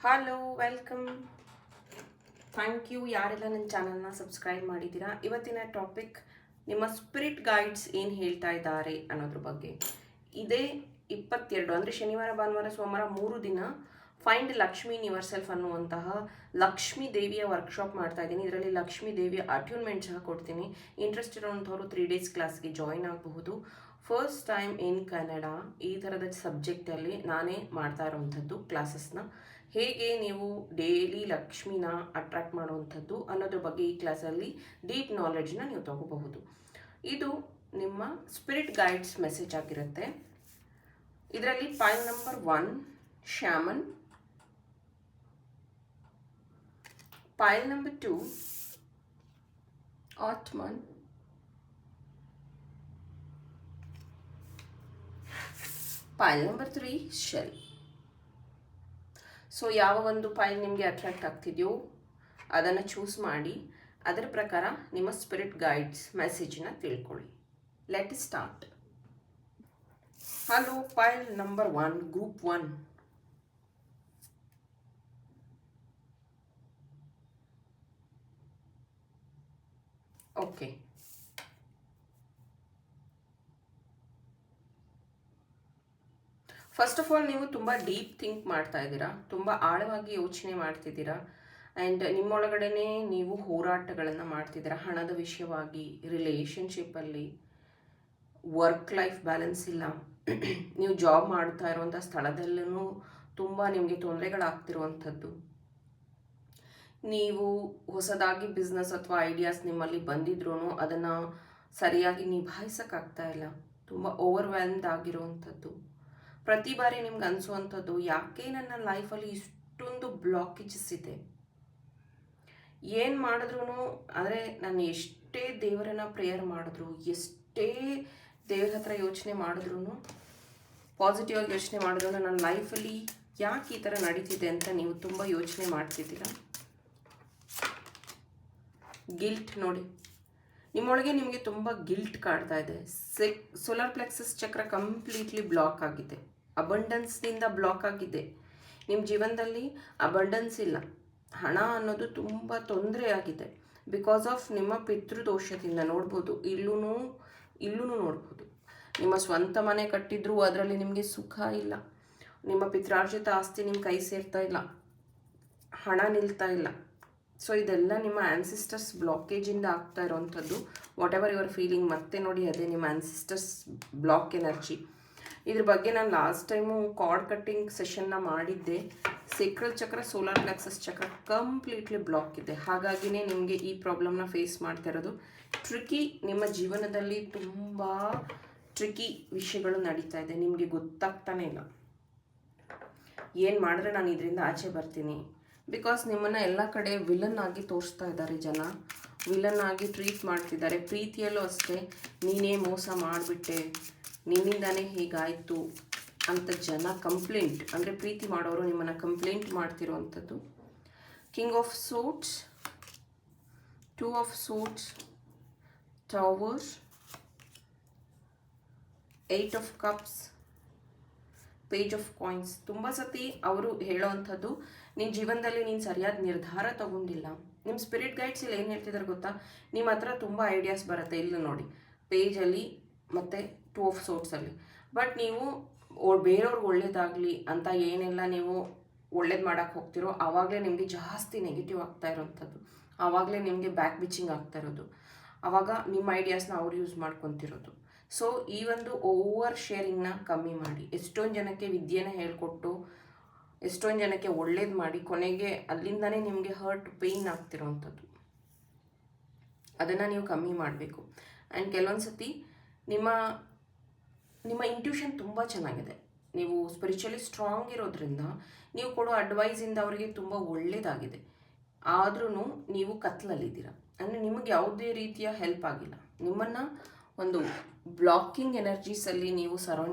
Hello, welcome. Thank you ಯಾರೆಲ್ಲ ನನ್ನ ಚಾನಲ್ನ ಸಬ್ಸ್ಕ್ರೈಬ್ ಮಾಡಿದ್ದೀರಾ. ಇವತ್ತಿನ ಟಾಪಿಕ್ ನಿಮ್ಮ ಸ್ಪಿರಿಟ್ ಗೈಡ್ಸ್ ಏನು ಹೇಳ್ತಾ ಇದ್ದಾರೆ ಅನ್ನೋದ್ರ ಬಗ್ಗೆ. ಇದೇ 22 ಅಂದರೆ ಶನಿವಾರ, ಭಾನುವಾರ, ಸೋಮವಾರ 3 ದಿನ find Lakshmi in your self ಅನ್ನುವಂತಹ ಲಕ್ಷ್ಮೀ ದೇವಿಯ ವರ್ಕ್ಶಾಪ್ ಮಾಡ್ತಾ ಇದ್ದೀನಿ. ಇದರಲ್ಲಿ ಲಕ್ಷ್ಮೀ ದೇವಿಯ ಅಟ್ಯೂನ್ಮೆಂಟ್ ಸಹ ಕೊಡ್ತೀನಿ. ಇಂಟ್ರೆಸ್ಟ್ ಇರೋಂಥವ್ರು 3 ಡೇಸ್ ಕ್ಲಾಸ್ಗೆ ಜಾಯಿನ್ ಆಗಬಹುದು. ಫಸ್ಟ್ ಟೈಮ್ ಇನ್ ಕನ್ನಡ ಈ ಥರದ ಸಬ್ಜೆಕ್ಟಲ್ಲಿ ನಾನೇ ಮಾಡ್ತಾ ಇರೋವಂಥದ್ದು ಕ್ಲಾಸಸ್ನ. ಹೇಗೆ ನೀವು ಡೈಲಿ ಲಕ್ಷ್ಮಿನ ಅಟ್ರಾಕ್ಟ್ ಮಾಡುವಂಥದ್ದು ಅನ್ನೋದ್ರ ಬಗ್ಗೆ ಈ ಕ್ಲಾಸಲ್ಲಿ ಡೀಪ್ ನಾಲೆಡ್ಜ್ನ ನೀವು ತಗೋಬಹುದು. ಇದು ನಿಮ್ಮ ಸ್ಪಿರಿಟ್ ಗೈಡ್ಸ್ ಮೆಸೇಜ್ ಆಗಿರುತ್ತೆ. ಇದರಲ್ಲಿ pile number 1 shaman, pile number 2 ಆಟ್ಮನ್, ಪೈಲ್ ನಂಬರ್ 3 ಶೆಲ್. ಸೊ ಯಾವ ಒಂದು ಫೈಲ್ ನಿಮಗೆ ಅಟ್ರಾಕ್ಟ್ ಆಗ್ತಿದೆಯೋ ಅದನ್ನು ಚೂಸ್ ಮಾಡಿ ಅದರ ಪ್ರಕಾರ ನಿಮ್ಮ ಸ್ಪಿರಿಟ್ ಗೈಡ್ಸ್ ಮೆಸೇಜನ್ನ ತಿಳ್ಕೊಳ್ಳಿ. Let start. Hello, file number 1 group 1. Okay, first of all ನೀವು ತುಂಬ ಡೀಪ್ ಥಿಂಕ್ ಮಾಡ್ತಾ ಇದ್ದೀರಾ, ತುಂಬ ಆಳವಾಗಿ ಯೋಚನೆ ಮಾಡ್ತಿದ್ದೀರಾ. ಆ್ಯಂಡ್ ನಿಮ್ಮೊಳಗಡೆನೇ ನೀವು ಹೋರಾಟಗಳನ್ನು ಮಾಡ್ತಿದ್ದೀರಾ ಹಣದ ವಿಷಯವಾಗಿ, ರಿಲೇಷನ್ಶಿಪ್ಪಲ್ಲಿ, ವರ್ಕ್ ಲೈಫ್ ಬ್ಯಾಲೆನ್ಸ್ ಇಲ್ಲ, ನೀವು ಜಾಬ್ ಮಾಡ್ತಾ ಇರುವಂಥ ಸ್ಥಳದಲ್ಲೂ ತುಂಬ ನಿಮಗೆ ತೊಂದರೆಗಳಾಗ್ತಿರುವಂಥದ್ದು, ನೀವು ಹೊಸದಾಗಿ ಬಿಸ್ನೆಸ್ ಅಥವಾ ಐಡಿಯಾಸ್ ನಿಮ್ಮಲ್ಲಿ ಬಂದಿದ್ರೂ ಅದನ್ನು ಸರಿಯಾಗಿ ನಿಭಾಯಿಸೋಕ್ಕಾಗ್ತಾ ಇಲ್ಲ, ತುಂಬ ಓವರ್ವೆಲ್ಮ್ಡ್ ಆಗಿರುವಂಥದ್ದು. ಪ್ರತಿ ಬಾರಿ ನಿಮ್ಗೆ ಅನಿಸುವಂಥದ್ದು ಯಾಕೆ ನನ್ನ ಲೈಫಲ್ಲಿ ಇಷ್ಟೊಂದು ಬ್ಲಾಕೇಜಸ್ ಇದೆ, ಏನು ಮಾಡಿದ್ರೂ ಅಂದರೆ ನಾನು ಎಷ್ಟೇ ದೇವರನ್ನ ಪ್ರೇಯರ್ ಮಾಡಿದ್ರು, ಎಷ್ಟೇ ದೇವರ ಹತ್ರ ಯೋಚನೆ ಮಾಡಿದ್ರೂ, ಪಾಸಿಟಿವ್ ಆಗಿ ಯೋಚನೆ ಮಾಡಿದ್ರು ನನ್ನ ಲೈಫಲ್ಲಿ ಯಾಕೆ ಈ ಥರ ನಡೀತಿದೆ ಅಂತ ನೀವು ತುಂಬ ಯೋಚನೆ ಮಾಡ್ತಿದ್ದೀರಾ. ಗಿಲ್ಟ್ ನೋಡಿ, ನಿಮ್ಮೊಳಗೆ ನಿಮಗೆ ತುಂಬ ಗಿಲ್ಟ್ ಕಾಡ್ತಾ ಇದೆ. ಸೋಲಾರ್ ಪ್ಲೆಕ್ಸಸ್ ಚಕ್ರ ಕಂಪ್ಲೀಟ್ಲಿ ಬ್ಲಾಕ್ ಆಗಿದೆ, ಅಬಂಡನ್ಸ್ನಿಂದ ಬ್ಲಾಕ್ ಆಗಿದೆ. ನಿಮ್ಮ ಜೀವನದಲ್ಲಿ ಅಬಂಡನ್ಸ್ ಇಲ್ಲ, ಹಣ ಅನ್ನೋದು ತುಂಬ ತೊಂದರೆ ಆಗಿದೆ ಬಿಕಾಸ್ ಆಫ್ ನಿಮ್ಮ ಪಿತೃದೋಷದಿಂದ. ನೋಡ್ಬೋದು, ಇಲ್ಲೂ ನೋಡ್ಬೋದು, ನಿಮ್ಮ ಸ್ವಂತ ಮನೆ ಕಟ್ಟಿದ್ರೂ ಅದರಲ್ಲಿ ನಿಮಗೆ ಸುಖ ಇಲ್ಲ, ನಿಮ್ಮ ಪಿತ್ರಾರ್ಜಿತ ಆಸ್ತಿ ನಿಮ್ಮ ಕೈ ಸೇರ್ತಾ ಇಲ್ಲ, ಹಣ ನಿಲ್ತಾ ಇಲ್ಲ. ಸೊ ಇದೆಲ್ಲ ನಿಮ್ಮ ಆ್ಯನ್ಸಿಸ್ಟರ್ಸ್ ಬ್ಲಾಕೇಜಿಂದ ಆಗ್ತಾ ಇರೋವಂಥದ್ದು. ವಾಟ್ ಎವರ್ ಯುವರ್ ಫೀಲಿಂಗ್, ಮತ್ತೆ ನೋಡಿ ಅದೇ ನಿಮ್ಮ ಆ್ಯನ್ಸಿಸ್ಟರ್ಸ್ ಬ್ಲಾಕ್ ಎನರ್ಜಿ. ಇದ್ರ ಬಗ್ಗೆ ನಾನು ಲಾಸ್ಟ್ ಟೈಮು ಕಾರ್ಡ್ ಕಟ್ಟಿಂಗ್ ಸೆಷನ್ನ ಮಾಡಿದ್ದೆ. ಸೇಕ್ರಲ್ ಚಕ್ರ, ಸೋಲಾರ್ ಪ್ಲೆಕ್ಸಸ್ ಚಕ್ರ ಕಂಪ್ಲೀಟ್ಲಿ ಬ್ಲಾಕ್ ಇದೆ. ಹಾಗಾಗಿನೇ ನಿಮಗೆ ಈ ಪ್ರಾಬ್ಲಮ್ನ ಫೇಸ್ ಮಾಡ್ತಾ ಇರೋದು. ಟ್ರಿಕಿ, ನಿಮ್ಮ ಜೀವನದಲ್ಲಿ ತುಂಬ ಟ್ರಿಕಿ ವಿಷಯಗಳು ನಡೀತಾ ಇದೆ, ನಿಮಗೆ ಗೊತ್ತಾಗ್ತಾನೆ ಇಲ್ಲ ಏನು ಮಾಡಿದ್ರೆ ನಾನು ಇದರಿಂದ ಆಚೆ ಬರ್ತೀನಿ. ಬಿಕಾಸ್ ನಿಮ್ಮನ್ನು ಎಲ್ಲ ಕಡೆ ವಿಲನ್ ಆಗಿ ತೋರಿಸ್ತಾ ಇದ್ದಾರೆ ಜನ, ವಿಲನ್ ಆಗಿ ಟ್ರೀಟ್ ಮಾಡ್ತಿದ್ದಾರೆ. ಪ್ರೀತಿಯಲ್ಲೂ ಅಷ್ಟೇ, ನೀನೇ ಮೋಸ ಮಾಡಿಬಿಟ್ಟೆ, ನಿನ್ನಿಂದಾನೇ ಹೀಗಾಯಿತು ಅಂತ ಜನ ಕಂಪ್ಲೇಂಟ್, ಅಂದರೆ ಪ್ರೀತಿ ಮಾಡೋರು ನಿಮ್ಮನ್ನು ಕಂಪ್ಲೇಂಟ್ ಮಾಡ್ತಿರೋವಂಥದ್ದು. King of suits, 2 of suits, tower, 8 of cups, page of coins. ತುಂಬ ಸತಿ ಅವರು ಹೇಳೋವಂಥದ್ದು, ನಿನ್ನ ಜೀವನದಲ್ಲಿ ನೀನು ಸರಿಯಾದ ನಿರ್ಧಾರ ತಗೊಂಡಿಲ್ಲ. ನಿಮ್ಮ ಸ್ಪಿರಿಟ್ ಗೈಡ್ಸ್ ಇಲ್ಲಿ ಏನು ಹೇಳ್ತಿದ್ದಾರೆ ಗೊತ್ತಾ, ನಿಮ್ಮ ಹತ್ರ ತುಂಬ ಐಡಿಯಾಸ್ ಬರುತ್ತೆ. ಇಲ್ಲಿ ನೋಡಿ ಪೇಜಲ್ಲಿ ಮತ್ತು 2 ಆಫ್ ಸೋಟ್ಸಲ್ಲಿ. ಬಟ್ ನೀವು ಬೇರೆಯವ್ರಿಗೆ ಒಳ್ಳೇದಾಗಲಿ ಅಂತ ಏನೆಲ್ಲ ನೀವು ಒಳ್ಳೇದು ಮಾಡೋಕ್ಕೆ ಹೋಗ್ತಿರೋ ಆವಾಗಲೇ ನಿಮಗೆ ಜಾಸ್ತಿ ನೆಗೆಟಿವ್ ಆಗ್ತಾ ಇರೋವಂಥದ್ದು, ಆವಾಗಲೇ ನಿಮಗೆ ಬ್ಯಾಕ್ ಬಿಚಿಂಗ್ ಆಗ್ತಾ ಇರೋದು, ಆವಾಗ ನಿಮ್ಮ ಐಡಿಯಾಸ್ನ ಅವ್ರು ಯೂಸ್ ಮಾಡ್ಕೊತಿರೋದು. ಸೊ ಈ ಒಂದು ಓವರ್ ಶೇರಿಂಗ್ನ ಕಮ್ಮಿ ಮಾಡಿ. ಎಷ್ಟೊಂದು ಜನಕ್ಕೆ ವಿದ್ಯೆನ ಹೇಳ್ಕೊಟ್ಟು, ಎಷ್ಟೊಂದು ಜನಕ್ಕೆ ಒಳ್ಳೇದು ಮಾಡಿ, ಕೊನೆಗೆ ಅಲ್ಲಿಂದನೇ ನಿಮಗೆ ಹರ್ಟ್, ಪೇಯ್ನ್ ಆಗ್ತಿರೋವಂಥದ್ದು. ಅದನ್ನು ನೀವು ಕಮ್ಮಿ ಮಾಡಬೇಕು. ಆ್ಯಂಡ್ ಕೆಲವೊಂದು ಸತಿ ನಿಮ್ಮ ಇಂಟ್ಯೂಷನ್ ತುಂಬ ಚೆನ್ನಾಗಿದೆ, ನೀವು ಸ್ಪಿರಿಚುವಲಿ ಸ್ಟ್ರಾಂಗ್ ಇರೋದ್ರಿಂದ ನೀವು ಕೊಡೋ ಅಡ್ವೈಸಿಂದ ಅವರಿಗೆ ತುಂಬ ಒಳ್ಳೆಯದಾಗಿದೆ. ಆದ್ರೂ ನೀವು ಕತ್ಲಲ್ಲಿದ್ದೀರ, ಅಂದರೆ ನಿಮಗೆ ಯಾವುದೇ ರೀತಿಯ ಹೆಲ್ಪ್ ಆಗಿಲ್ಲ. ನಿಮ್ಮನ್ನು ಒಂದು ಬ್ಲಾಕಿಂಗ್ ಎನರ್ಜೀಸಲ್ಲಿ ನೀವು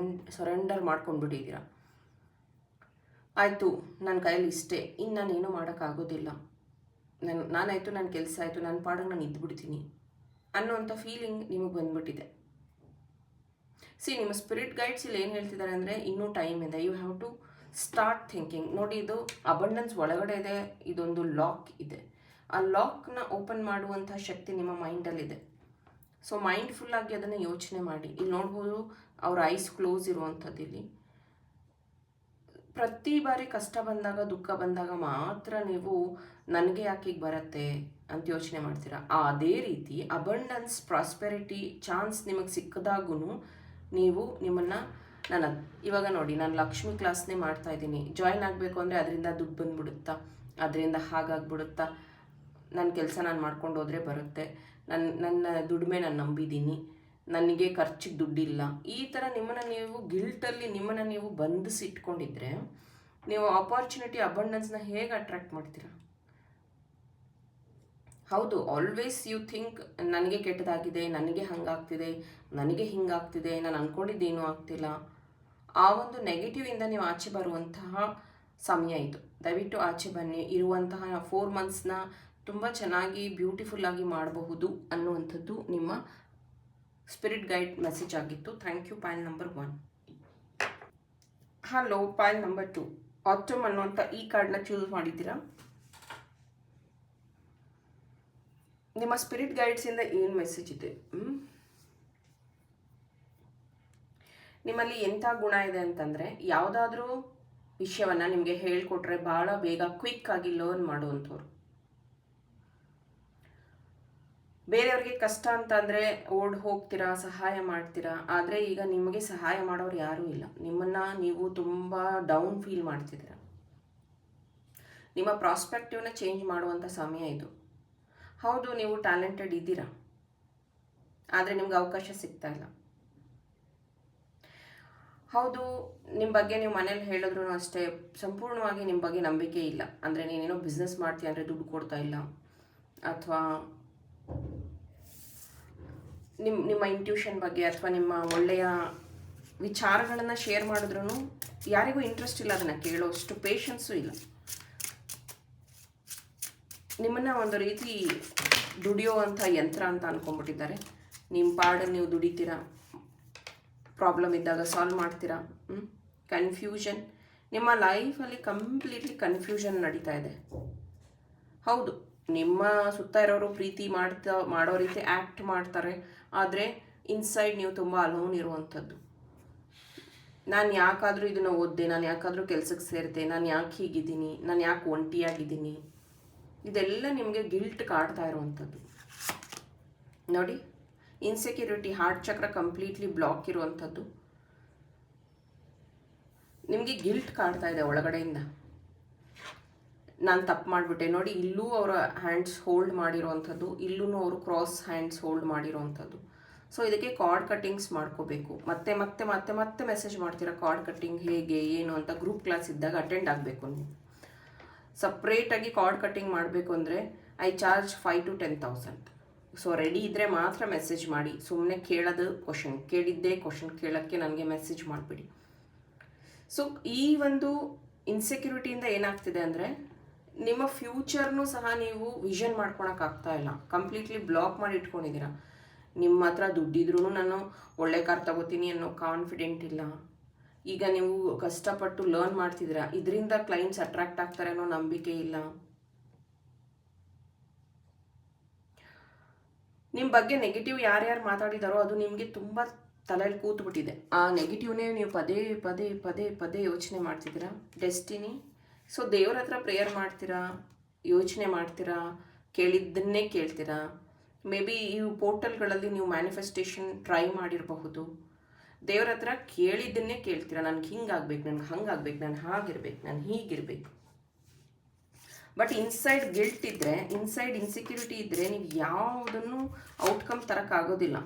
ಸರೆಂಡರ್ ಮಾಡ್ಕೊಂಡ್ಬಿಟ್ಟಿದ್ದೀರ. ಆಯಿತು, ನನ್ನ ಕೈಯಲ್ಲಿ ಇಷ್ಟೇ, ಇನ್ನು ನಾನೇನು ಮಾಡೋಕ್ಕಾಗೋದಿಲ್ಲ, ನಾನಾಯಿತು, ನನ್ನ ಕೆಲಸ ಆಯಿತು, ನನ್ನ ಪಾಡಿಗೆ ನಾನು ಇದ್ದುಬಿಡ್ತೀನಿ ಅನ್ನೋವಂಥ ಫೀಲಿಂಗ್ ನಿಮಗೆ ಬಂದ್ಬಿಟ್ಟಿದೆ. ನಿಮ್ಮ ಸ್ಪಿರಿಟ್ ಗೈಡ್ಸ್ ಇಲ್ಲಿ ಏನು ಹೇಳ್ತಿದ್ದಾರೆ ಅಂದರೆ, ಇನ್ನೂ ಟೈಮ್ ಇದೆ, you have to start thinking. ನೋಡಿ, ಇದು ಅಬಂಡೆನ್ಸ್ ಒಳಗಡೆ ಇದೆ, ಇದೊಂದು ಲಾಕ್ ಇದೆ. ಆ ಲಾಕ್ನ ಓಪನ್ ಮಾಡುವಂಥ ಶಕ್ತಿ ನಿಮ್ಮ ಮೈಂಡಲ್ಲಿದೆ. ಸೊ ಮೈಂಡ್ಫುಲ್ಲಾಗಿ ಅದನ್ನು ಯೋಚನೆ ಮಾಡಿ. ಇಲ್ಲಿ ನೋಡ್ಬೋದು ಅವ್ರ ಐಸ್ ಕ್ಲೋಸ್ ಇರುವಂಥದ್ದು. ಇಲ್ಲಿ ಪ್ರತಿ ಬಾರಿ ಕಷ್ಟ ಬಂದಾಗ, ದುಃಖ ಬಂದಾಗ ಮಾತ್ರ ನೀವು ನನಗೆ ಯಾಕೆ ಈಗ ಬರುತ್ತೆ ಅಂತ ಯೋಚನೆ ಮಾಡ್ತೀರಾ. ಅದೇ ರೀತಿ ಅಬಂಡನ್ಸ್, ಪ್ರಾಸ್ಪೆರಿಟಿ, ಚಾನ್ಸ್ ನಿಮಗೆ ಸಿಕ್ಕದಾಗೂ ನೀವು ನಿಮ್ಮನ್ನು ಇವಾಗ ನೋಡಿ, ನಾನು ಲಕ್ಷ್ಮಿ ಕ್ಲಾಸ್ನೇ ಮಾಡ್ತಾ ಇದ್ದೀನಿ. ಜಾಯ್ನ್ ಆಗಬೇಕು ಅಂದರೆ ಅದರಿಂದ ದುಡ್ಡು ಬಂದುಬಿಡುತ್ತಾ, ಅದರಿಂದ ಹಾಗಾಗ್ಬಿಡುತ್ತಾ, ನನ್ನ ಕೆಲಸ ನಾನು ಮಾಡ್ಕೊಂಡು ಹೋದರೆ ಬರುತ್ತೆ, ನನ್ನ ದುಡಿಮೆ ನಾನು ನಂಬಿದ್ದೀನಿ, ನನಗೆ ಖರ್ಚಿಗೆ ದುಡ್ಡಿಲ್ಲ, ಈ ಥರ ನಿಮ್ಮನ್ನು ನೀವು ಗಿಲ್ಟಲ್ಲಿ ನಿಮ್ಮನ್ನು ನೀವು ಬಂಧಿಸಿಟ್ಕೊಂಡಿದ್ರೆ ನೀವು ಆಪರ್ಚುನಿಟಿ, ಅಬಂಡೆನ್ಸ್ನ ಹೇಗೆ ಅಟ್ರಾಕ್ಟ್ ಮಾಡ್ತೀರಾ? ಹೌದು, ಆಲ್ವೇಸ್ ಯು ಥಿಂಕ್ ನನಗೆ ಕೆಟ್ಟದಾಗಿದೆ, ನನಗೆ ಹಂಗಾಗ್ತಿದೆ, ನನಗೆ ಹಿಂಗಾಗ್ತಿದೆ, ನಾನು ಅಂದ್ಕೊಂಡಿದ್ದೇನೂ ಆಗ್ತಿಲ್ಲ. ಆ ಒಂದು ನೆಗೆಟಿವಿಂದ ನೀವು ಆಚೆ ಬರುವಂತಹ ಸಮಯ ಇದು. ದಯವಿಟ್ಟು ಆಚೆ ಬನ್ನಿ. ಇರುವಂತಹ 4 ಮಂತ್ಸ್ನ ತುಂಬ ಚೆನ್ನಾಗಿ ಬ್ಯೂಟಿಫುಲ್ಲಾಗಿ ಮಾಡಬಹುದು ಅನ್ನುವಂಥದ್ದು ನಿಮ್ಮ ಸ್ಪಿರಿಟ್ ಗೈಡ್ ಮೆಸೇಜ್ ಆಗಿತ್ತು. Thank you. Pile number 1. Hello, pile number 2. Autumn ಅನ್ನುವಂಥ ಈ ಕಾರ್ಡ್ನ ಚೂಸ್ ಮಾಡಿದ್ದೀರಾ. ನಿಮ್ಮ ಸ್ಪಿರಿಟ್ ಗೈಡ್ಸಿಂದ ಏನು ಮೆಸೇಜ್ ಇದೆ? ನಿಮ್ಮಲ್ಲಿ ಎಂಥ ಗುಣ ಇದೆ ಅಂತಂದರೆ, ಯಾವುದಾದ್ರೂ ವಿಷಯವನ್ನು ನಿಮಗೆ ಹೇಳಿಕೊಟ್ರೆ ಭಾಳ ಬೇಗ ಕ್ವಿಕ್ಕಾಗಿ ಲರ್ನ್ ಮಾಡುವಂಥವ್ರು. ಬೇರೆಯವ್ರಿಗೆ ಕಷ್ಟ ಅಂತಂದರೆ ಓಡ್ ಹೋಗ್ತೀರಾ, ಸಹಾಯ ಮಾಡ್ತೀರಾ. ಆದರೆ ಈಗ ನಿಮಗೆ ಸಹಾಯ ಮಾಡೋರು ಯಾರೂ ಇಲ್ಲ. ನಿಮ್ಮನ್ನು ನೀವು ತುಂಬ ಡೌನ್ ಫೀಲ್ ಮಾಡ್ತಿದ್ದೀರಾ. ನಿಮ್ಮ ಪ್ರಾಸ್ಪೆಕ್ಟಿವ್ನ ಚೇಂಜ್ ಮಾಡುವಂಥ ಸಮಯ ಇದು. ಹೌದು, ನೀವು ಟ್ಯಾಲೆಂಟೆಡ್ ಇದ್ದೀರಾ, ಆದರೆ ನಿಮ್ಗೆ ಅವಕಾಶ ಸಿಗ್ತಾ ಇಲ್ಲ. ಹೌದು, ನಿಮ್ಮ ಬಗ್ಗೆ ನೀವು ಮನೇಲಿ ಹೇಳಿದ್ರು ಅಷ್ಟೇ ಸಂಪೂರ್ಣವಾಗಿ ನಿಮ್ಮ ಬಗ್ಗೆ ನಂಬಿಕೆ ಇಲ್ಲ. ಅಂದರೆ ನೀನೇನೋ ಬಿಸ್ನೆಸ್ ಮಾಡ್ತೀಯ ಅಂದರೆ ದುಡ್ಡು ಕೊಡ್ತಾ ಇಲ್ಲ, ಅಥವಾ ನಿಮ್ಮ ಇಂಟ್ಯೂಷನ್ ಬಗ್ಗೆ ಅಥವಾ ನಿಮ್ಮ ಒಳ್ಳೆಯ ವಿಚಾರಗಳನ್ನು ಶೇರ್ ಮಾಡಿದ್ರೂ ಯಾರಿಗೂ ಇಂಟ್ರೆಸ್ಟ್ ಇಲ್ಲ, ಅದನ್ನು ಕೇಳೋಷ್ಟು ಪೇಷನ್ಸು ಇಲ್ಲ. ನಿಮ್ಮನ್ನು ಒಂದು ರೀತಿ ದುಡಿಯೋವಂಥ ಯಂತ್ರ ಅಂತ ಅಂದ್ಕೊಂಡ್ಬಿಟ್ಟಿದ್ದಾರೆ. ನಿಮ್ಮ ಪಾಡಲ್ಲಿ ನೀವು ದುಡಿತೀರಾ, ಪ್ರಾಬ್ಲಮ್ ಇದ್ದಾಗ ಸಾಲ್ವ್ ಮಾಡ್ತೀರಾ. ಕನ್ಫ್ಯೂಷನ್, ನಿಮ್ಮ ಲೈಫಲ್ಲಿ ಕಂಪ್ಲೀಟ್ಲಿ ಕನ್ಫ್ಯೂಷನ್ ನಡೀತಾ ಇದೆ. ಹೌದು, ನಿಮ್ಮ ಸುತ್ತ ಇರೋರು ಪ್ರೀತಿ ಮಾಡೋ ರೀತಿ ಆ್ಯಕ್ಟ್ ಮಾಡ್ತಾರೆ, ಆದರೆ ಇನ್ಸೈಡ್ ನೀವು ತುಂಬ ಅಲೋನ್ ಇರುವಂಥದ್ದು. ನಾನು ಯಾಕಾದರೂ ಇದನ್ನು ಓದಿದೆ, ನಾನು ಯಾಕಾದರೂ ಕೆಲಸಕ್ಕೆ ಸೇರಿದೆ, ನಾನು ಯಾಕೆ ಹೀಗಿದ್ದೀನಿ, ನಾನು ಯಾಕೆ ಒಂಟಿಯಾಗಿದ್ದೀನಿ, ಇದೆಲ್ಲ ನಿಮಗೆ ಗಿಲ್ಟ್ ಕಾಡ್ತಾ ಇರುವಂಥದ್ದು. ನೋಡಿ, ಇನ್ಸೆಕ್ಯೂರಿಟಿ, ಹಾರ್ಟ್ ಚಕ್ರ ಕಂಪ್ಲೀಟ್ಲಿ ಬ್ಲಾಕ್ ಇರುವಂಥದ್ದು. ನಿಮಗೆ ಗಿಲ್ಟ್ ಕಾಡ್ತಾ ಇದೆ ಒಳಗಡೆಯಿಂದ. ನಾನು ತಪ್ಪು ಮಾಡಿಬಿಟ್ಟೆ. ನೋಡಿ, ಇಲ್ಲೂ ಅವರ ಹ್ಯಾಂಡ್ಸ್ ಹೋಲ್ಡ್ ಮಾಡಿರೋವಂಥದ್ದು, ಇಲ್ಲೂ ಅವರು ಕ್ರಾಸ್ ಹ್ಯಾಂಡ್ಸ್ ಹೋಲ್ಡ್ ಮಾಡಿರೋವಂಥದ್ದು. ಸೊ ಇದಕ್ಕೆ ಕಾರ್ಡ್ ಕಟ್ಟಿಂಗ್ಸ್ ಮಾಡ್ಕೋಬೇಕು. ಮತ್ತೆ ಮತ್ತೆ ಮತ್ತೆ ಮತ್ತೆ ಮೆಸೇಜ್ ಮಾಡ್ತೀರಾ, ಕಾರ್ಡ್ ಕಟ್ಟಿಂಗ್ ಹೇಗೆ ಏನು ಅಂತ. ಗ್ರೂಪ್ ಕ್ಲಾಸ್ ಇದ್ದಾಗ ಅಟೆಂಡ್ ಆಗಬೇಕು ನೀವು. ಸಪ್ರೇಟಾಗಿ ಕಾರ್ಡ್ ಕಟ್ಟಿಂಗ್ ಮಾಡಬೇಕು ಅಂದರೆ I charge 5,000 to 10,000. So ready ಇದ್ದರೆ ಮಾತ್ರ ಮೆಸೇಜ್ ಮಾಡಿ. ಸುಮ್ಮನೆ ಕೇಳೋದು ಕ್ವಶನ್, ಕೇಳಿದ್ದೇ ಕ್ವಶನ್ ಕೇಳೋಕ್ಕೆ ನನಗೆ ಮೆಸೇಜ್ ಮಾಡಿಬಿಡಿ. ಸೊ ಈ ಒಂದು ಇನ್ಸೆಕ್ಯೂರಿಟಿಯಿಂದ ಏನಾಗ್ತಿದೆ ಅಂದರೆ ನಿಮ್ಮ ಫ್ಯೂಚರ್ನೂ ಸಹ ನೀವು ವಿಷನ್ ಮಾಡ್ಕೊಳಕ್ಕಾಗ್ತಾ ಇಲ್ಲ. ಕಂಪ್ಲೀಟ್ಲಿ ಬ್ಲಾಕ್ ಮಾಡಿ ಇಟ್ಕೊಂಡಿದ್ದೀರಾ. ನಿಮ್ಮ ಹತ್ರ ದುಡ್ಡಿದ್ರೂ ನಾನು ಒಳ್ಳೆ ಕಾರ್ ತಗೋತೀನಿ ಅನ್ನೋ ಕಾನ್ಫಿಡೆಂಟ್ ಇಲ್ಲ. ಈಗ ನೀವು ಕಷ್ಟಪಟ್ಟು ಲರ್ನ್ ಮಾಡ್ತಿದ್ದೀರಾ, ಇದರಿಂದ ಕ್ಲೈಂಟ್ಸ್ ಅಟ್ರಾಕ್ಟ್ ಆಗ್ತಾರೆ ಅನ್ನೋ ನಂಬಿಕೆ ಇಲ್ಲ. ನಿಮ್ಮ ಬಗ್ಗೆ ನೆಗೆಟಿವ್ ಯಾರ್ಯಾರು ಮಾತಾಡಿದಾರೋ ಅದು ನಿಮಗೆ ತುಂಬ ತಲೆಯಲ್ಲಿ ಕೂತ್ಬಿಟ್ಟಿದೆ. ಆ ನೆಗೆಟಿವ್ನೇ ನೀವು ಪದೇ ಪದೇ ಪದೇ ಪದೇ ಯೋಚನೆ ಮಾಡ್ತಿದ್ದೀರಾ. ಡೆಸ್ಟಿನಿ. ಸೊ ದೇವ್ರ ಹತ್ರ ಪ್ರೇಯರ್ ಮಾಡ್ತೀರಾ, ಯೋಚನೆ ಮಾಡ್ತೀರಾ, ಕೇಳಿದ್ದನ್ನೇ ಕೇಳ್ತೀರಾ. ಮೇ ಬಿ ಈ ಪೋರ್ಟಲ್ಗಳಲ್ಲಿ ನೀವು ಮ್ಯಾನಿಫೆಸ್ಟೇಷನ್ ಟ್ರೈ ಮಾಡಿರಬಹುದು. ದೇವ್ರ ಹತ್ರ ಕೇಳಿದ್ದನ್ನೇ ಕೇಳ್ತೀರಾ. ನನಗೆ ಹಿಂಗಾಗ್ಬೇಕು, ನನಗೆ ಹಂಗಾಗ್ಬೇಕು, ನಾನು ಹಾಗಿರ್ಬೇಕು, ನಾನು ಹೀಗಿರ್ಬೇಕು. ಬಟ್ ಇನ್ಸೈಡ್ ಗಿಲ್ಟ್ ಇದ್ದರೆ, ಇನ್ಸೈಡ್ ಇನ್ಸೆಕ್ಯೂರಿಟಿ ಇದ್ದರೆ ನೀವು ಯಾವುದನ್ನು ಔಟ್ಕಮ್ ತರೋಕ್ಕಾಗೋದಿಲ್ಲ.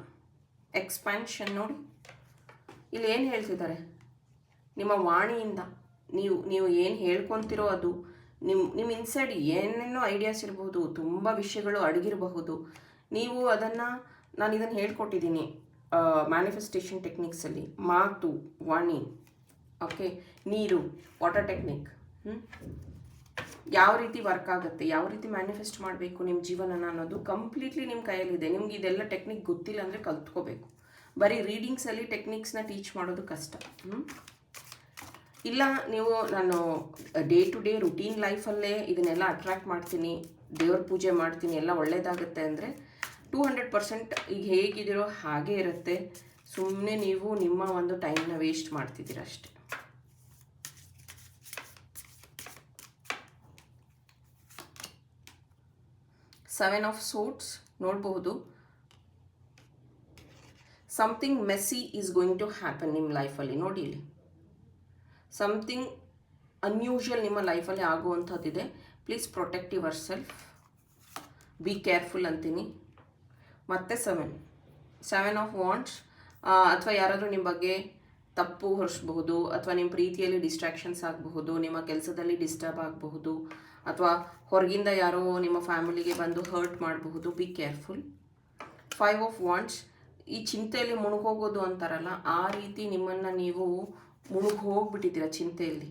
ಎಕ್ಸ್ಪ್ಯಾನ್ಷನ್ ನೋಡಿ, ಇಲ್ಲಿ ಏನು ಹೇಳ್ತಿದ್ದಾರೆ, ನಿಮ್ಮ ವಾಣಿಯಿಂದ ನೀವು ಏನು ಹೇಳ್ಕೊತಿರೋ ಅದು ನಿಮ್ಮ ಇನ್ಸೈಡ್ ಏನೇನೋ ಐಡಿಯಾಸ್ ಇರಬಹುದು, ತುಂಬ ವಿಷಯಗಳು ಅಡಗಿರಬಹುದು. ನೀವು ನಾನು ಇದನ್ನು ಹೇಳ್ಕೊಟ್ಟಿದ್ದೀನಿ ಮ್ಯಾನಿಫೆಸ್ಟೇಷನ್ ಟೆಕ್ನಿಕ್ಸಲ್ಲಿ. ಮಾತು, ವಾಣಿ, ಓಕೆ, ನೀರು, ವಾಟರ್ ಟೆಕ್ನಿಕ್, ಯಾವ ರೀತಿ ವರ್ಕ್ ಆಗುತ್ತೆ, ಯಾವ ರೀತಿ ಮ್ಯಾನಿಫೆಸ್ಟ್ ಮಾಡಬೇಕು ನಿಮ್ಮ ಜೀವನನ ಅನ್ನೋದು ಕಂಪ್ಲೀಟ್ಲಿ ನಿಮ್ಮ ಕೈಯಲ್ಲಿದೆ. ನಿಮ್ಗೆ ಇದೆಲ್ಲ ಟೆಕ್ನಿಕ್ ಗೊತ್ತಿಲ್ಲ ಅಂದರೆ ಕಲ್ತ್ಕೋಬೇಕು. ಬರೀ ರೀಡಿಂಗ್ಸಲ್ಲಿ ಟೆಕ್ನಿಕ್ಸ್ನ ಟೀಚ್ ಮಾಡೋದು ಕಷ್ಟ. ಇಲ್ಲ ನೀವು ನಾನು ಡೇ ಟು ಡೇ ರುಟೀನ್ ಲೈಫಲ್ಲೇ ಇದನ್ನೆಲ್ಲ ಅಟ್ರ್ಯಾಕ್ಟ್ ಮಾಡ್ತೀನಿ, ದೇವ್ರ ಪೂಜೆ ಮಾಡ್ತೀನಿ, ಎಲ್ಲ ಒಳ್ಳೆಯದಾಗುತ್ತೆ ಅಂದರೆ 200% ಈಗ ಹೇಗಿದ್ದೀರೋ ಹಾಗೇ ಇರುತ್ತೆ. ಸುಮ್ಮನೆ ನೀವು ನಿಮ್ಮ ಒಂದು ಟೈಮ್ನ ವೇಸ್ಟ್ ಮಾಡ್ತಿದ್ದೀರ ಅಷ್ಟೆ. ಸೆವೆನ್ ಆಫ್ ಸೋಟ್ಸ್ ನೋಡಬಹುದು. Something messy is going to happen ನಿಮ್ಮ ಲೈಫಲ್ಲಿ. ನೋಡಿ ಇಲ್ಲಿ ಸಮಥಿಂಗ್ ಅನ್ಯೂಶುವಲ್ ನಿಮ್ಮ ಲೈಫಲ್ಲಿ ಆಗುವಂಥದ್ದಿದೆ. Please protect yourself, be careful ಅಂತೀನಿ. ಮತ್ತು ಸೆವೆನ್ ಆಫ್ ವಾಂಡ್ಸ್, ಅಥವಾ ಯಾರಾದರೂ ನಿಮ್ಮ ಬಗ್ಗೆ ತಪ್ಪು ಹೊರಿಸಬಹುದು, ಅಥವಾ ನಿಮ್ಮ ಪ್ರೀತಿಯಲ್ಲಿ ಡಿಸ್ಟ್ರಾಕ್ಷನ್ಸ್ ಆಗಬಹುದು, ನಿಮ್ಮ ಕೆಲಸದಲ್ಲಿ ಡಿಸ್ಟರ್ಬ್ ಆಗಬಹುದು, ಅಥವಾ ಹೊರಗಿಂದ ಯಾರೋ ನಿಮ್ಮ ಫ್ಯಾಮಿಲಿಗೆ ಬಂದು ಹರ್ಟ್ ಮಾಡಬಹುದು. Be careful. 5 ಆಫ್ ವಾಂಡ್ಸ್, ಈ ಚಿಂತೆಯಲ್ಲಿ ಮುಳುಗೋಗೋದು ಅಂತಾರಲ್ಲ, ಆ ರೀತಿ ನಿಮ್ಮನ್ನು ನೀವು ಹೋಗ್ಬಿಟ್ಟಿದ್ದೀರ ಚಿಂತೆಯಲ್ಲಿ.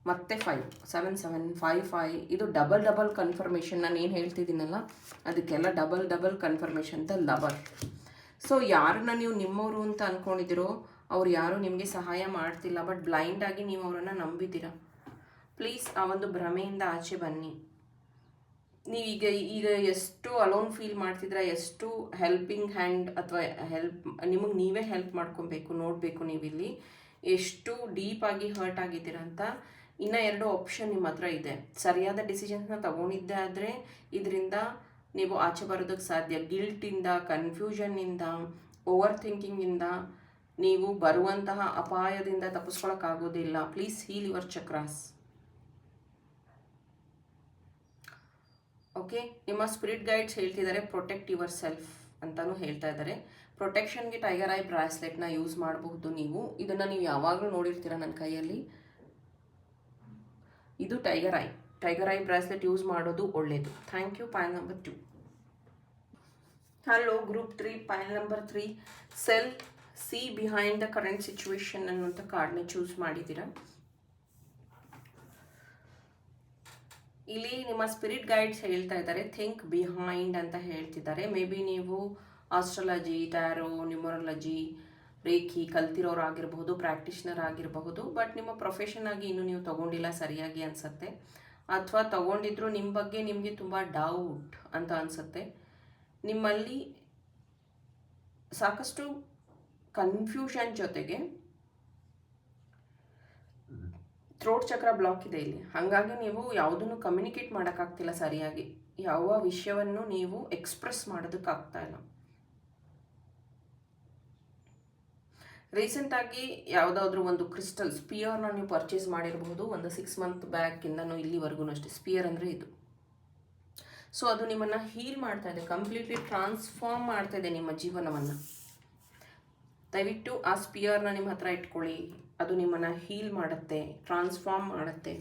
ಮತ್ತೆ 5 ಇದು ಡಬಲ್ ಕನ್ಫರ್ಮೇಷನ್. ನಾನು ಏನು ಹೇಳ್ತಿದ್ದೀನಲ್ಲ ಅದಕ್ಕೆಲ್ಲ double confirmation. The lover. So ಯಾರನ್ನ ನೀವು ನಿಮ್ಮವರು ಅಂತ ಅಂದ್ಕೊಂಡಿದ್ದೀರೋ ಅವ್ರು ಯಾರೂ ನಿಮಗೆ ಸಹಾಯ ಮಾಡ್ತಿಲ್ಲ, ಬಟ್ ಬ್ಲೈಂಡಾಗಿ ನೀವು ಅವರನ್ನು ನಂಬಿದ್ದೀರ. ಪ್ಲೀಸ್ ಆ ಒಂದು ಭ್ರಮೆಯಿಂದ ಆಚೆ ಬನ್ನಿ. ನೀವೀಗ ಎಷ್ಟು ಅಲೋನ್ ಫೀಲ್ ಮಾಡ್ತಿದ್ರ, ಎಷ್ಟು ಹೆಲ್ಪಿಂಗ್ ಹ್ಯಾಂಡ್ ಅಥವಾ ನಿಮಗೆ ನೀವೇ ಹೆಲ್ಪ್ ಮಾಡ್ಕೊಬೇಕು. ನೋಡಬೇಕು ನೀವಿಲ್ಲಿ ಎಷ್ಟು ಡೀಪಾಗಿ ಹರ್ಟ್ ಆಗಿದ್ದೀರ ಅಂತ. ಇನ್ನು 2 ಆಪ್ಷನ್ ನಿಮ್ಮ ಹತ್ರ ಇದೆ. ಸರಿಯಾದ ಡಿಸಿಷನ್ಸ್ನ ತಗೊಂಡಿದ್ದೆ ಆದರೆ ಇದರಿಂದ ನೀವು ಆಚೆ ಬರೋದಕ್ಕೆ ಸಾಧ್ಯ. ಗಿಲ್ಟಿಂದ, ಕನ್ಫ್ಯೂಷನ್ನಿಂದ, ಓವರ್ ಥಿಂಕಿಂಗಿಂದ ನೀವು ಬರುವಂತಹ ಅಪಾಯದಿಂದ ತಪ್ಪಿಸ್ಕೊಳಕ್ಕಾಗೋದಿಲ್ಲ. Please heal your chakras. Okay, ನಿಮ್ಮ ಸ್ಪಿರಿಟ್ ಗೈಡ್ಸ್ ಹೇಳ್ತಿದ್ದಾರೆ ಪ್ರೊಟೆಕ್ಟ್ ಯುವರ್ ಸೆಲ್ಫ್ ಅಂತಲೂ ಹೇಳ್ತಾ ಇದ್ದಾರೆ. ಪ್ರೊಟೆಕ್ಷನ್ಗೆ ಟೈಗರ್ ಐ ಬ್ರಾಸ್ಲೆಟ್ನ ಯೂಸ್ ಮಾಡಬಹುದು ನೀವು. ಇದನ್ನು ನೀವು ಯಾವಾಗಲೂ ನೋಡಿರ್ತೀರ ನನ್ನ ಕೈಯಲ್ಲಿ. ಇದು ಟೈಗರ್ ಐ ಬ್ರಾಸ್ಲೆಟ್ ಯೂಸ್ ಮಾಡೋದು ಒಳ್ಳೆಯದು. Thank you. Pile number 2. Hello group 3, pile number 3. See behind the current situation ಅನ್ನುವಂಥ ಕಾರ್ಡ್ನ ಚೂಸ್ ಮಾಡಿದ್ದೀರಾ. ಇಲ್ಲಿ ನಿಮ್ಮ ಸ್ಪಿರಿಟ್ ಗೈಡ್ಸ್ ಹೇಳ್ತಾ ಇದ್ದಾರೆ ಥಿಂಕ್ ಬಿಹೈಂಡ್ ಅಂತ ಹೇಳ್ತಿದ್ದಾರೆ. ಮೇ ಬಿ ನೀವು ಆಸ್ಟ್ರಾಲಜಿ, ಟ್ಯಾರೋ, ನ್ಯೂಮರಾಲಜಿ, ರೇಖಿ ಕಲ್ತಿರೋರಾಗಿರಬಹುದು, ಪ್ರಾಕ್ಟೀಷನರ್ ಆಗಿರಬಹುದು. ಬಟ್ ನಿಮ್ಮ ಪ್ರೊಫೆಷನ್ ಆಗಿ ಇನ್ನೂ ನೀವು ತಗೊಂಡಿಲ್ಲ ಸರಿಯಾಗಿ ಅನಿಸುತ್ತೆ, ಅಥವಾ ತಗೊಂಡಿದ್ರು ನಿಮ್ಮ ಬಗ್ಗೆ ನಿಮಗೆ ತುಂಬ ಡೌಟ್ ಅಂತ ಅನಿಸುತ್ತೆ. ನಿಮ್ಮಲ್ಲಿ ಸಾಕಷ್ಟು ಕನ್ಫ್ಯೂಷನ್ ಜೊತೆಗೆ ಥ್ರೋಟ್ ಚಕ್ರ ಬ್ಲಾಕ್ ಇದೆ ಇಲ್ಲಿ. ಹಾಗಾಗಿ ನೀವು ಯಾವುದನ್ನು ಕಮ್ಯುನಿಕೇಟ್ ಮಾಡೋಕ್ಕಾಗ್ತಿಲ್ಲ ಸರಿಯಾಗಿ. ಯಾವ ವಿಷಯವನ್ನು ನೀವು ಎಕ್ಸ್ಪ್ರೆಸ್ ಮಾಡೋದಕ್ಕಾಗ್ತಾ ಇಲ್ಲ. ರೀಸೆಂಟಾಗಿ ಯಾವುದಾದ್ರೂ ಒಂದು ಕ್ರಿಸ್ಟಲ್ ಸ್ಪಿಯರ್ನ ನೀವು ಪರ್ಚೇಸ್ ಮಾಡಿರಬಹುದು. ಒಂದು 6 ಮಂತ್ ಬ್ಯಾಕಿಂದನೂ ಇಲ್ಲಿವರೆಗೂ ಅಷ್ಟೇ. ಸ್ಪಿಯರ್ ಅಂದರೆ ಇದು. ಸೊ ಅದು ನಿಮ್ಮನ್ನು ಹೀಲ್ ಮಾಡ್ತಾ ಇದೆ, ಕಂಪ್ಲೀಟ್ಲಿ ಟ್ರಾನ್ಸ್ಫಾರ್ಮ್ ಮಾಡ್ತಾ ಇದೆ ನಿಮ್ಮ ಜೀವನವನ್ನು. ದಯವಿಟ್ಟು ಆ ಸ್ಪಿಯರ್ನ ನಿಮ್ಮ ಹತ್ರ ಇಟ್ಕೊಳ್ಳಿ. ಅದು ನಿಮ್ಮನ್ನು ಹೀಲ್ ಮಾಡುತ್ತೆ, ಟ್ರಾನ್ಸ್ಫಾರ್ಮ್ ಮಾಡುತ್ತೆ.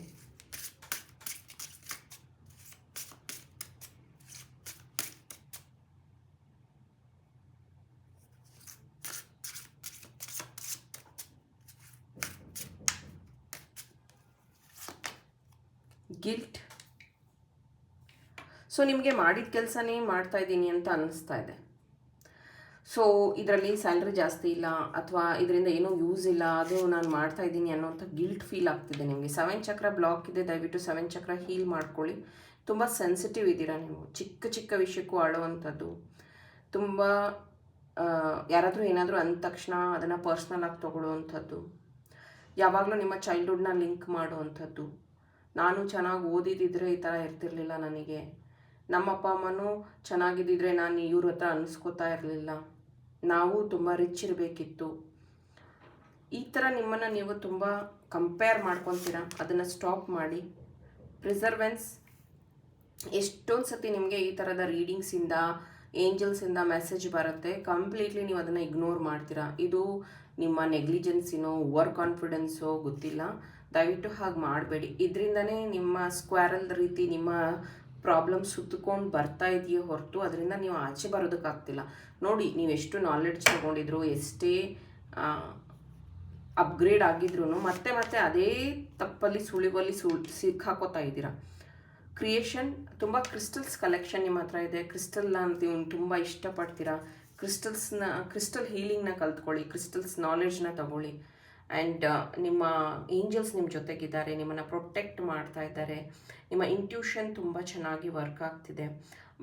ಗಿಲ್ಟ್. ಸೊ ನಿಮಗೆ ಮಾಡಿದ ಕೆಲಸನೇ ಮಾಡ್ತಾ ಇದ್ದೀನಿ ಅಂತ ಅನ್ನಿಸ್ತಾ ಇದೆ. ಸೊ ಇದರಲ್ಲಿ ಸ್ಯಾಲ್ರಿ ಜಾಸ್ತಿ ಇಲ್ಲ, ಅಥವಾ ಇದರಿಂದ ಏನೂ ಯೂಸ್ ಇಲ್ಲ, ಅದು ನಾನು ಮಾಡ್ತಾ ಇದ್ದೀನಿ ಅನ್ನೋಂಥ ಗಿಲ್ಟ್ ಫೀಲ್ ಆಗ್ತಿದೆ ನಿಮಗೆ. 7 ಚಕ್ರ ಬ್ಲಾಕ್ ಇದೆ. ದಯವಿಟ್ಟು 7 ಚಕ್ರ ಹೀಲ್ ಮಾಡ್ಕೊಳ್ಳಿ. ತುಂಬ ಸೆನ್ಸಿಟಿವ್ ಇದ್ದೀರಾ ನೀವು. ಚಿಕ್ಕ ವಿಷಯಕ್ಕೂ ಆಳುವಂಥದ್ದು. ತುಂಬ ಯಾರಾದರೂ ಏನಾದರೂ ಅಂದ ತಕ್ಷಣ ಅದನ್ನು ಪರ್ಸ್ನಲ್ ಆಗಿ ತೊಗೊಳ್ಳುವಂಥದ್ದು. ಯಾವಾಗಲೂ ನಿಮ್ಮ ಚೈಲ್ಡ್ಹುಡ್ನ ಲಿಂಕ್ ಮಾಡುವಂಥದ್ದು. ನಾನು ಚೆನ್ನಾಗಿ ಓದಿದಿದ್ರೆ ಈ ಥರ ಇರ್ತಿರ್ಲಿಲ್ಲ ನನಗೆ. ನಮ್ಮ ಅಪ್ಪ ಅಮ್ಮನೂ ಚೆನ್ನಾಗಿದ್ದಿದ್ರೆ ನಾನು ಇವ್ರ ಹತ್ರ ಅನ್ನಿಸ್ಕೋತಾ ಇರಲಿಲ್ಲ. ನಾವು ತುಂಬ ರಿಚ್ ಇರಬೇಕಿತ್ತು. ಈ ಥರ ನಿಮ್ಮನ್ನು ನೀವು ತುಂಬ ಕಂಪೇರ್ ಮಾಡ್ಕೊತೀರ. ಅದನ್ನು ಸ್ಟಾಪ್ ಮಾಡಿ. ಪ್ರಿಸರ್ವೆನ್ಸ್. ಎಷ್ಟೊಂದು ಸತಿ ನಿಮಗೆ ಈ ಥರದ ರೀಡಿಂಗ್ಸಿಂದ, ಏಂಜಲ್ಸಿಂದ ಮೆಸೇಜ್ ಬರುತ್ತೆ. ಕಂಪ್ಲೀಟ್ಲಿ ನೀವು ಅದನ್ನು ಇಗ್ನೋರ್ ಮಾಡ್ತೀರಾ. ಇದು ನಿಮ್ಮ ನೆಗ್ಲಿಜೆನ್ಸಿನೋ ಓವರ್ ಕಾನ್ಫಿಡೆನ್ಸೋ ಗೊತ್ತಿಲ್ಲ. ದಯವಿಟ್ಟು ಹಾಗೆ ಮಾಡಬೇಡಿ. ಇದರಿಂದನೇ ನಿಮ್ಮ ಸ್ಕ್ವಾರಲ್ ರೀತಿ ನಿಮ್ಮ ಪ್ರಾಬ್ಲಮ್ ಸುತ್ತಕೊಂಡು ಬರ್ತಾ ಇದೆಯೇ ಹೊರತು ಅದರಿಂದ ನೀವು ಆಚೆ ಬರೋದಕ್ಕಾಗ್ತಿಲ್ಲ. ನೋಡಿ, ನೀವು ಎಷ್ಟು ನಾಲೆಡ್ಜ್ ತೊಗೊಂಡಿದ್ರು, ಎಷ್ಟೇ ಅಪ್ಗ್ರೇಡ್ ಆಗಿದ್ರು ಮತ್ತೆ ಅದೇ ತಪ್ಪಲ್ಲಿ ಸುಳಿವಲ್ಲಿ ಸಿಕ್ಕಾಕೋತಾ ಇದ್ದೀರಾ. ಕ್ರಿಯೇಷನ್. ತುಂಬ ಕ್ರಿಸ್ಟಲ್ಸ್ ಕಲೆಕ್ಷನ್ ನಿಮ್ಮ ಹತ್ರ ಇದೆ. ಕ್ರಿಸ್ಟಲ್ನ ನೀವು ತುಂಬ ಇಷ್ಟಪಡ್ತೀರಾ. ಕ್ರಿಸ್ಟಲ್ ಹೀಲಿಂಗ್ನ ಕಲ್ತ್ಕೊಳ್ಳಿ. ಕ್ರಿಸ್ಟಲ್ಸ್ ನಾಲೆಡ್ಜ್ನ ತಗೊಳ್ಳಿ. ಆ್ಯಂಡ್ ನಿಮ್ಮ ಏಂಜಲ್ಸ್ ನಿಮ್ಮ ಜೊತೆಗಿದ್ದಾರೆ, ನಿಮ್ಮನ್ನು ಪ್ರೊಟೆಕ್ಟ್ ಮಾಡ್ತಾ ಇದ್ದಾರೆ. ನಿಮ್ಮ ಇಂಟ್ಯೂಷನ್ ತುಂಬ ಚೆನ್ನಾಗಿ ವರ್ಕ್ ಆಗ್ತಿದೆ.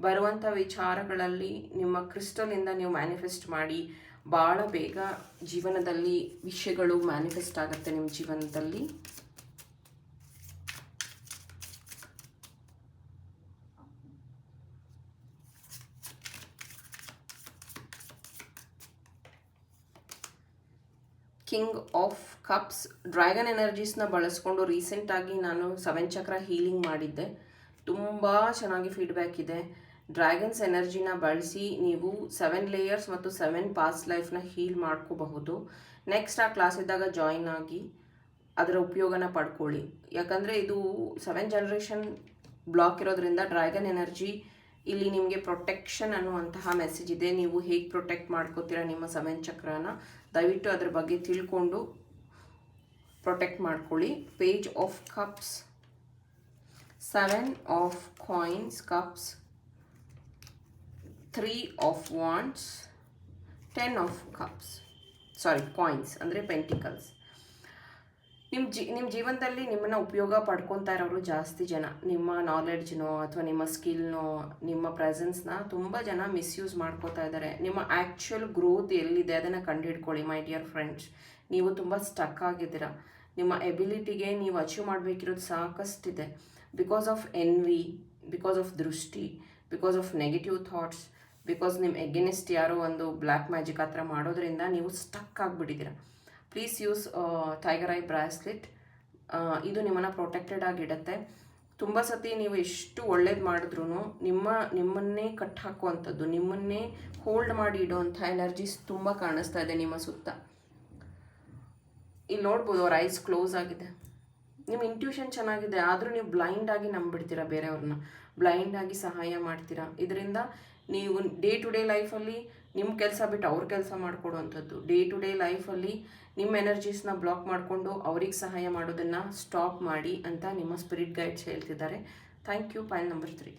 ಬರುವಂಥ ವಿಚಾರಗಳಲ್ಲಿ ನಿಮ್ಮ ಕ್ರಿಸ್ಟಲಿಂದ ನೀವು ಮ್ಯಾನಿಫೆಸ್ಟ್ ಮಾಡಿ ಭಾಳ ಬೇಗ ಜೀವನದಲ್ಲಿ ವಿಷಯಗಳು ಮ್ಯಾನಿಫೆಸ್ಟ್ ಆಗುತ್ತೆ ನಿಮ್ಮ ಜೀವನದಲ್ಲಿ. ಕಿಂಗ್ ಆಫ್ ಕಪ್ಸ್, ಡ್ರ್ಯಾಗನ್ ಎನರ್ಜೀಸ್ನ ಬಳಸ್ಕೊಂಡು ರೀಸೆಂಟಾಗಿ ನಾನು 7 ಚಕ್ರ ಹೀಲಿಂಗ್ ಮಾಡಿದ್ದೆ. ತುಂಬ ಚೆನ್ನಾಗಿ ಫೀಡ್ಬ್ಯಾಕ್ ಇದೆ. ಡ್ರ್ಯಾಗನ್ಸ್ ಎನರ್ಜಿನ ಬಳಸಿ ನೀವು 7 ಲೇಯರ್ಸ್ ಮತ್ತು 7 ಪಾಸ್ಟ್ ಲೈಫ್ನ ಹೀಲ್ ಮಾಡ್ಕೋಬಹುದು. ನೆಕ್ಸ್ಟ್ ಆ ಕ್ಲಾಸ್ ಇದ್ದಾಗ ಜಾಯಿನ್ ಆಗಿ ಅದರ ಉಪಯೋಗನ ಪಡ್ಕೊಳ್ಳಿ. ಯಾಕಂದರೆ ಇದು 7 ಜನರೇಷನ್ ಬ್ಲಾಕ್ ಇರೋದ್ರಿಂದ ಡ್ರ್ಯಾಗನ್ ಎನರ್ಜಿ ಇಲ್ಲಿ ನಿಮಗೆ ಪ್ರೊಟೆಕ್ಷನ್ ಅನ್ನುವಂತಹ ಮೆಸೇಜ್ ಇದೆ. ನೀವು ಹೇಗೆ ಪ್ರೊಟೆಕ್ಟ್ ಮಾಡ್ಕೋತೀರಾ ನಿಮ್ಮ 7 ಚಕ್ರನ, ದಯವಿಟ್ಟು ಅದ್ರ ಬಗ್ಗೆ ತಿಳ್ಕೊಂಡು ಪ್ರೊಟೆಕ್ಟ್ ಮಾಡ್ಕೊಳ್ಳಿ. Page of cups, 7 of coins cups, 3 of wands, 10 of cups, coins ಅಂದರೆ ಪೆಂಟಿಕಲ್ಸ್. ನಿಮ್ಮ ಜೀವನದಲ್ಲಿ ನಿಮ್ಮನ್ನು ಉಪಯೋಗ ಪಡ್ಕೊತಾ ಇರೋರು ಜಾಸ್ತಿ ಜನ. ನಿಮ್ಮ ನಾಲೆಡ್ಜ್ನೋ ಅಥವಾ ನಿಮ್ಮ ಸ್ಕಿಲ್ನೋ ನಿಮ್ಮ ಪ್ರೆಸೆನ್ಸ್ನ ತುಂಬ ಜನ ಮಿಸ್ಯೂಸ್ ಮಾಡ್ಕೋತಾ ಇದ್ದಾರೆ. ನಿಮ್ಮ ಆ್ಯಕ್ಚುಯಲ್ ಗ್ರೋತ್ ಎಲ್ಲಿದೆ ಅದನ್ನು ಕಂಡುಹಿಡ್ಕೊಳ್ಳಿ ಮೈ ಡಿಯರ್ ಫ್ರೆಂಡ್ಸ್. ನೀವು ತುಂಬ ಸ್ಟಕ್ ಆಗಿದ್ದೀರಾ. ನಿಮ್ಮ ಎಬಿಲಿಟಿಗೆ ನೀವು ಅಚೀವ್ ಮಾಡಬೇಕಿರೋದು ಸಾಕಷ್ಟಿದೆ. Because of envy, because of ದೃಷ್ಟಿ, because of negative thoughts, because ನಿಮ್ಮ ಎಗೇನೆಸ್ಟ್ ಯಾರೋ ಒಂದು ಬ್ಲ್ಯಾಕ್ ಮ್ಯಾಜಿಕ್ ಆ ಥರ ಮಾಡೋದ್ರಿಂದ ನೀವು ಸ್ಟಕ್ ಆಗಿಬಿಟ್ಟಿದ್ದೀರಾ. Please use tiger eye bracelet. ಇದು ನಿಮ್ಮನ್ನು ಪ್ರೊಟೆಕ್ಟೆಡ್ ಆಗಿಡುತ್ತೆ. ತುಂಬ ಸತಿ ನೀವು ಎಷ್ಟು ಒಳ್ಳೇದು ಮಾಡಿದ್ರೂ ನಿಮ್ಮನ್ನೇ ಕಟ್ ಹಾಕುವಂಥದ್ದು, ನಿಮ್ಮನ್ನೇ ಹೋಲ್ಡ್ ಮಾಡಿ ಇಡೋವಂಥ ಎನರ್ಜೀಸ್ ತುಂಬ ಕಾಣಿಸ್ತಾ ಇದೆ ನಿಮ್ಮ ಸುತ್ತ. ಇಲ್ಲಿ ನೋಡ್ಬೋದು ಅವ್ರ ಐಸ್ ಕ್ಲೋಸ್ ಆಗಿದೆ. ನಿಮ್ಮ ಇಂಟ್ಯೂಷನ್ ಚೆನ್ನಾಗಿದೆ, ಆದರೂ ನೀವು ಬ್ಲೈಂಡ್ ಆಗಿ ನಂಬಿಡ್ತೀರಾ, ಬೇರೆಯವ್ರನ್ನ ಬ್ಲೈಂಡ್ ಆಗಿ ಸಹಾಯ ಮಾಡ್ತೀರಾ. ಇದರಿಂದ ನೀವು ಡೇ ಟು ಡೇ ಲೈಫಲ್ಲಿ ನಿಮ್ಮ ಕೆಲಸ ಬಿಟ್ಟು ಅವ್ರ ಕೆಲಸ ಮಾಡಿಕೊಡುವಂಥದ್ದು, ಡೇ ಟು ಡೇ ಲೈಫಲ್ಲಿ ನಿಮ್ಮ ಎನರ್ಜೀಸ್ನ ಬ್ಲಾಕ್ ಮಾಡಿಕೊಂಡು ಅವ್ರಿಗೆ ಸಹಾಯ ಮಾಡೋದನ್ನು ಸ್ಟಾಪ್ ಮಾಡಿ ಅಂತ ನಿಮ್ಮ ಸ್ಪಿರಿಟ್ ಗೈಡ್ಸ್ ಹೇಳ್ತಿದ್ದಾರೆ. Thank you. Point number 3.